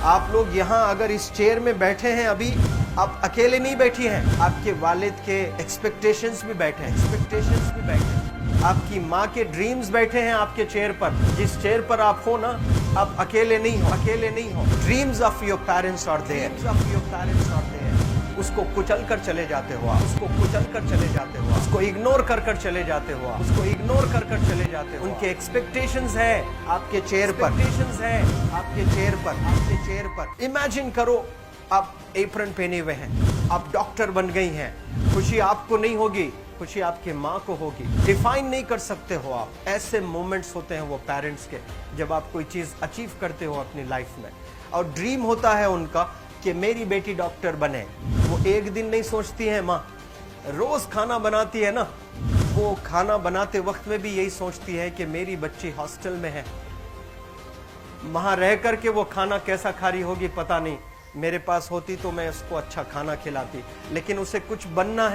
आप लोग यहाँ अगर इस चेयर में बैठे हैं अभी, आप अकेले नहीं बैठी हैं, आपके वालिद के एक्सपेक्टेशंस भी बैठे हैं, आपकी माँ के ड्रीम्स बैठे हैं आपके चेयर पर। जिस चेयर पर आप हो ना, आप अकेले नहीं हो। Dreams of your parents are there. उसको कुचल कर चले जाते हो आप, उसको इग्नोर कर चले जाते हो उनके एक्सपेक्टेशंस है आपके चेयर पर। इमेजिन करो, आप एप्रन पहने हुए हैं, आप डॉक्टर बन गई हैं। खुशी आपको नहीं होगी, खुशी आपके माँ को होगी। डिफाइन नहीं कर सकते हो आप। ऐसे मोमेंट्स होते हैं वो पेरेंट्स के, जब आप कोई चीज अचीव करते हो अपनी लाइफ में, और ड्रीम होता है उनका कि मेरी बेटी डॉक्टर बने। वो एक दिन नहीं सोचती है माँ, रोज खाना बनाती है ना, वो खाना बनाते वक्त में भी यही सोचती है कि मेरी बच्ची हॉस्टल में है, वहां रह करके वो खाना कैसा खा रही होगी पता नहीं। मेरे पास होती तो मैं उसको अच्छा खाना खिलाती, लेकिन उसे कुछ बनना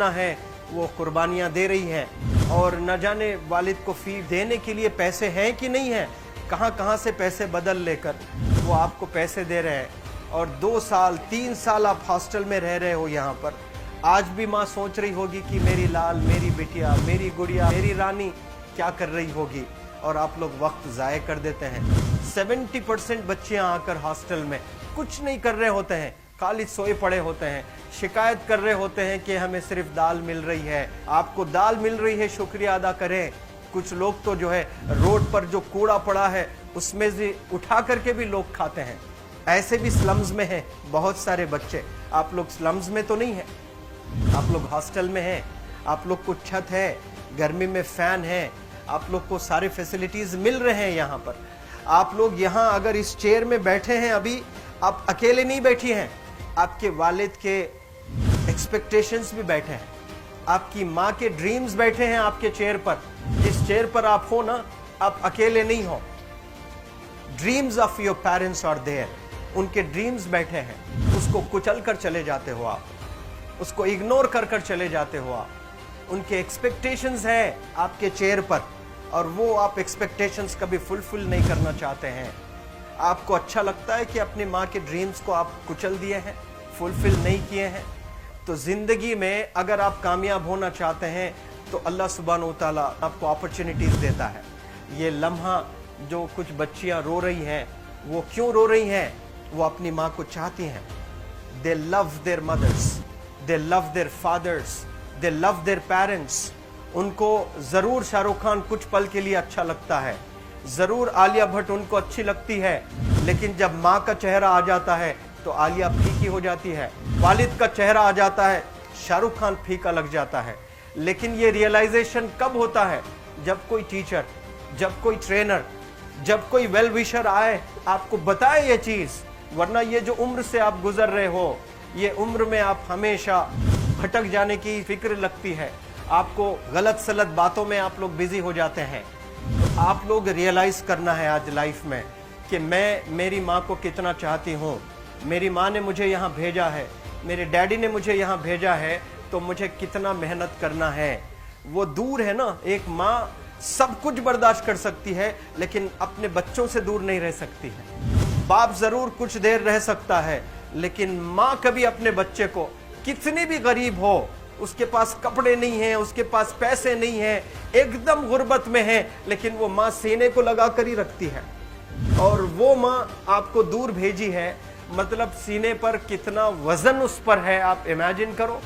है, वो कुर्बानियां दे रही है। और न जाने वालिद को फी देने के लिए पैसे हैं कि नहीं है, कहाँ से पैसे बदल लेकर वो आपको पैसे दे रहे हैं। और 2 साल 3 साल आप हॉस्टल में रह रहे हो यहाँ पर। आज भी माँ सोच रही होगी कि मेरी लाल, मेरी बिटिया, मेरी गुड़िया, मेरी रानी क्या कर रही होगी, और आप लोग वक्त ज़ाय कर देते हैं। 70% बच्चियां आकर हॉस्टल में कुछ नहीं कर रहे होते हैं, खाली सोए पड़े होते हैं, शिकायत कर रहे होते हैं कि हमें सिर्फ दाल मिल रही है। आपको दाल मिल रही है, शुक्रिया अदा करें। कुछ लोग तो जो है रोड पर जो कूड़ा पड़ा है उसमें से उठा करके भी लोग खाते हैं। ऐसे भी स्लम्स में हैं बहुत सारे बच्चे। आप लोग स्लम्स में तो नहीं है, आप लोग हॉस्टल में हैं, आप लोग को छत है, गर्मी में फैन है, आप लोग को सारे फैसिलिटीज मिल रहे हैं यहाँ पर। आप लोग यहाँ अगर इस चेयर में बैठे हैं अभी, आप अकेले नहीं बैठी हैं, आपके वालिद के एक्सपेक्टेशंस भी बैठे हैं, आपकी माँ के ड्रीम्स बैठे हैं आपके चेयर पर। जिस चेयर पर आप हो ना, आप अकेले नहीं हो। Dreams of your parents are there. उनके ड्रीम्स बैठे हैं, उसको कुचल कर चले जाते हो आप, उसको इग्नोर कर चले जाते हो आप। उनके एक्सपेक्टेशंस है आपके चेयर पर, और वो आप एक्सपेक्टेशंस कभी फुलफिल नहीं करना चाहते हैं। आपको अच्छा लगता है कि अपनी माँ के ड्रीम्स को आप कुचल दिए हैं, फुलफिल नहीं किए हैं। तो जिंदगी में अगर आप कामयाब होना चाहते हैं तो अल्लाह सुब्हानहू तआला आपको अपॉर्चुनिटीज देता है। ये लम्हा जो कुछ बच्चियां रो रही हैं, वो क्यों रो रही हैं? वो अपनी माँ को चाहती हैं। They love their mothers, they love their fathers, they love their parents. उनको जरूर शाहरुख खान कुछ पल के लिए अच्छा लगता है, जरूर आलिया भट्ट उनको अच्छी लगती है, लेकिन जब माँ का चेहरा आ जाता है तो आलिया फीकी हो जाती है। वालिद का चेहरा आ जाता है, शाहरुख खान फीका लग जाता है। लेकिन ये रियलाइजेशन कब होता है? जब कोई टीचर, जब कोई ट्रेनर, जब कोई वेल विशर आए, आपको बताए ये चीज। वरना ये जो उम्र से आप गुजर रहे हो, ये उम्र में आप हमेशा भटक जाने की फिक्र लगती है, आपको गलत सलत बातों में आप लोग बिजी हो जाते हैं। तो आप लोग रियलाइज करना है आज लाइफ में कि मैं मेरी माँ को कितना चाहती हूँ। मेरी माँ ने मुझे यहाँ भेजा है, मेरे डैडी ने मुझे यहाँ भेजा है, तो मुझे कितना मेहनत करना है। वो दूर है ना, एक माँ सब कुछ बर्दाश्त कर सकती है, लेकिन अपने बच्चों से दूर नहीं रह सकती है। बाप जरूर कुछ देर रह सकता है, लेकिन माँ कभी अपने बच्चे को, कितनी भी गरीब हो, उसके पास कपड़े नहीं हैं, उसके पास पैसे नहीं हैं, एकदम गुर्बत में है, लेकिन वो माँ सीने को लगा कर ही रखती है। और वो माँ आपको दूर भेजी है, मतलब सीने पर कितना वजन उस पर है। आप इमेजिन करो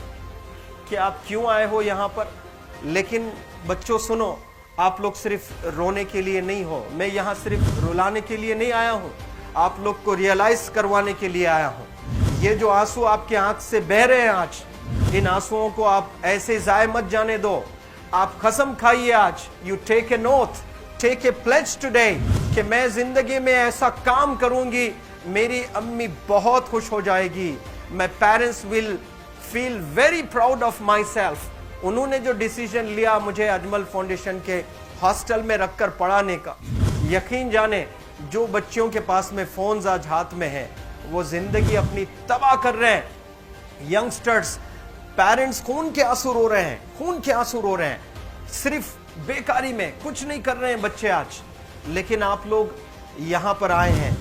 कि आप क्यों आए हो यहाँ पर। लेकिन बच्चों सुनो, आप लोग सिर्फ रोने के लिए नहीं हो, मैं यहाँ सिर्फ रुलाने के लिए नहीं आया हूँ, आप लोग को रियलाइज करवाने के लिए आया हूँ। ये जो आंसू आपके आंख से बह रहे हैं आज, इन आंसुओं को आप ऐसे जाए मत जाने दो। आप कसम खाइए आज, you take a note, take a pledge today, कि मैं जिंदगी में ऐसा काम करूंगी, मेरी अम्मी बहुत खुश हो जाएगी। My parents will feel very proud of my self. उन्होंने जो डिसीजन लिया मुझे अजमल फाउंडेशन के हॉस्टल में रखकर पढ़ाने का, यकीन जाने जो बच्चियों के पास में फोन्स आज हाथ में हैं, वो जिंदगी अपनी तबाह कर रहे हैं। यंगस्टर्स, पेरेंट्स खून के आंसू रो रहे हैं, खून के आंसू रो रहे हैं, सिर्फ बेकारी में कुछ नहीं कर रहे हैं बच्चे आज। लेकिन आप लोग यहाँ पर आए हैं,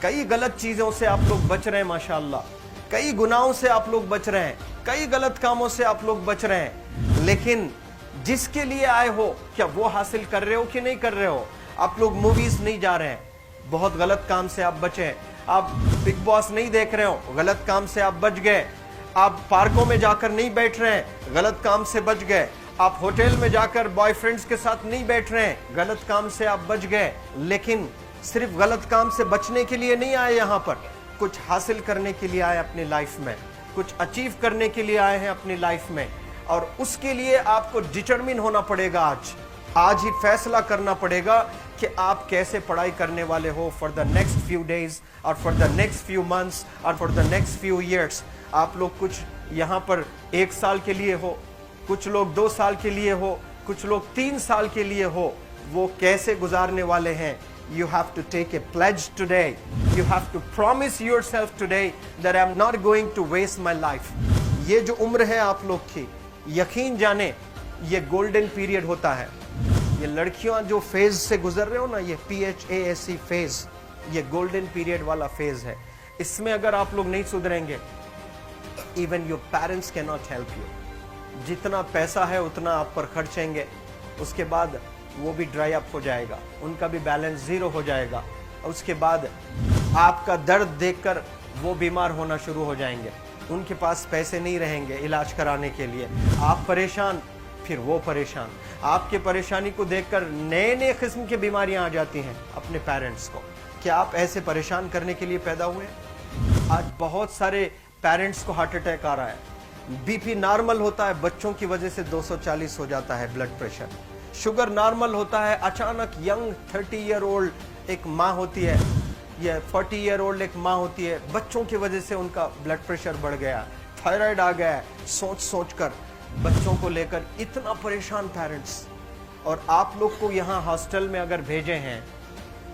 कई गलत चीजों से आप लोग बच रहे हैं माशाअल्लाह, कई गुनाहों से आप लोग बच रहे हैं, कई गलत कामों से आप लोग बच रहे हैं, लेकिन जिसके लिए आए हो क्या वो हासिल कर रहे हो कि नहीं कर रहे हो? आप लोग मूवीज नहीं जा रहे हैं, बहुत गलत काम से आप बचे हैं। आप बिग बॉस नहीं देख रहे हो, गलत काम से आप बच गए। आप पार्कों में जाकर नहीं बैठ रहे हैं, गलत काम से बच गए। आप होटल में जाकर बॉयफ्रेंड्स के साथ नहीं बैठ रहे हैं, गलत काम से आप बच गए। लेकिन सिर्फ गलत काम से बचने के लिए नहीं आए, यहाँ पर कुछ हासिल करने के लिए आए अपनी लाइफ में, कुछ अचीव करने के लिए आए हैं अपनी लाइफ में। और उसके लिए आपको डिटरमिन होना पड़ेगा। आज ही फैसला करना पड़ेगा कि आप कैसे पढ़ाई करने वाले हो for the next few days और for the next few months और for the next few years. आप लोग कुछ यहाँ पर 1 साल के लिए हो, कुछ लोग 2 साल के लिए हो, कुछ लोग 3 साल के लिए हो। वो कैसे गुजारने वाले हैं? You have to take a pledge today. You have to promise yourself today that I'm not going to waste my life. ये जो उम्र है आप लोग की, यकीन जाने ये गोल्डन पीरियड होता है। ये लड़कियां जो फेज से गुजर रहे हो ना, ये PHASE फेज, ये गोल्डन पीरियड वाला फेज है। इसमें अगर आप लोग नहीं सुधरेंगे, even your parents can not help you. जितना पैसा है उतना आप पर खर्चेंगे, उसके बाद वो भी ड्राई अप हो जाएगा, उनका भी बैलेंस जीरो हो जाएगा। और उसके बाद आपका दर्द देखकर वो बीमार होना शुरू हो जाएंगे, उनके पास पैसे नहीं रहेंगे इलाज कराने के लिए। आप परेशान, फिर वो परेशान। आपके परेशानी को देखकर नए नए किस्म की बीमारियां आ जाती हैं अपने पेरेंट्स को। क्या आप ऐसे परेशान करने के लिए पैदा हुए? आज बहुत सारे पेरेंट्स को हार्ट अटैक आ रहा है। BP नॉर्मल होता है, बच्चों की वजह से 240 हो जाता है ब्लड प्रेशर। शुगर नॉर्मल होता है, अचानक यंग 30 ईयर ओल्ड एक माँ होती है या 40 ईयर ओल्ड एक माँ होती है, बच्चों की वजह से उनका ब्लड प्रेशर बढ़ गया, थायराइड आ गया। सोच सोच कर बच्चों को लेकर इतना परेशान पेरेंट्स। और आप लोग को यहाँ हॉस्टल में अगर भेजे हैं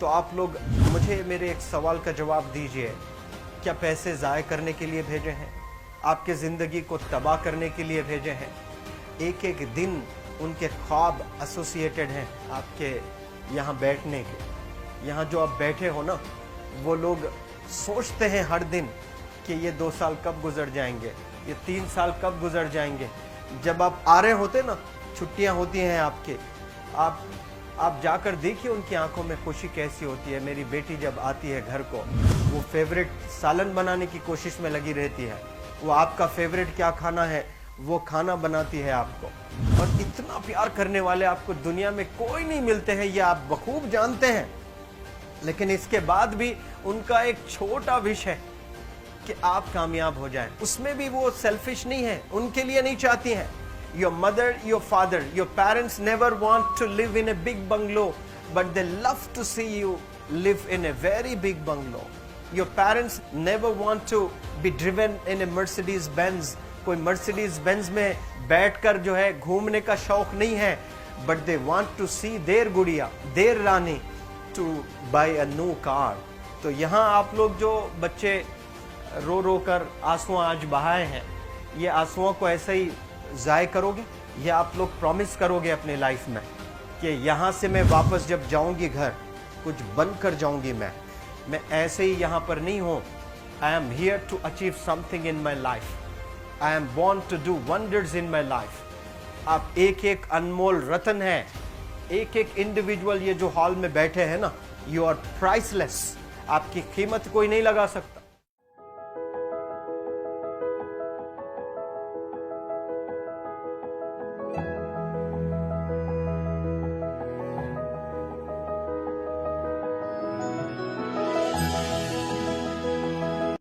तो आप लोग मुझे मेरे एक सवाल का जवाब दीजिए, क्या पैसे ज़ाय करने के लिए भेजे हैं? आपके ज़िंदगी को तबाह करने के लिए भेजे हैं? एक एक दिन उनके ख्वाब एसोसिएटेड हैं आपके यहाँ बैठने के। यहाँ जो आप बैठे हो ना, वो लोग सोचते हैं हर दिन कि ये 2 साल कब गुजर जाएंगे, ये 3 साल कब गुजर जाएंगे। जब आप आ रहे होते ना, छुट्टियाँ होती हैं आपके, आप जाकर देखिए उनकी आंखों में खुशी कैसी होती है। मेरी बेटी जब आती है घर को, वो फेवरेट सालन बनाने की कोशिश में लगी रहती है। वो आपका फेवरेट क्या खाना है वो खाना बनाती है आपको। और इतना प्यार करने वाले आपको दुनिया में कोई नहीं मिलते हैं, ये आप बखूब जानते हैं। लेकिन इसके बाद भी उनका एक छोटा विश है कि आप कामयाब हो जाएं। उसमें भी वो सेल्फिश नहीं है, उनके लिए नहीं चाहती हैं। Your mother, your father, your parents never want to live in a big bungalow, but they love to see you live in a very big bungalow. Your parents never want to be driven in a Mercedes Benz. कोई Mercedes Benz में बैठकर जो है घूमने का शौक नहीं है, but they want to see their गुड़िया, their Rani to buy a new car. तो यहाँ आप लोग जो बच्चे रो रो कर आंसू आज बहाए हैं, ये आंसुओं को ऐसे ही ज़ाय करोगे? ये आप लोग प्रॉमिस करोगे अपने लाइफ में कि यहाँ से मैं वापस जब जाऊँगी घर, कुछ बन कर जाऊँगी। मैं ऐसे ही यहाँ पर नहीं हूँ। I am here to achieve something in my life. I am born to do wonders in my life. आप एक एक अनमोल रतन है, एक एक इंडिविजुअल ये जो हॉल में बैठे हैं ना, यू आर प्राइसलेस। आपकी कीमत कोई नहीं लगा सकता।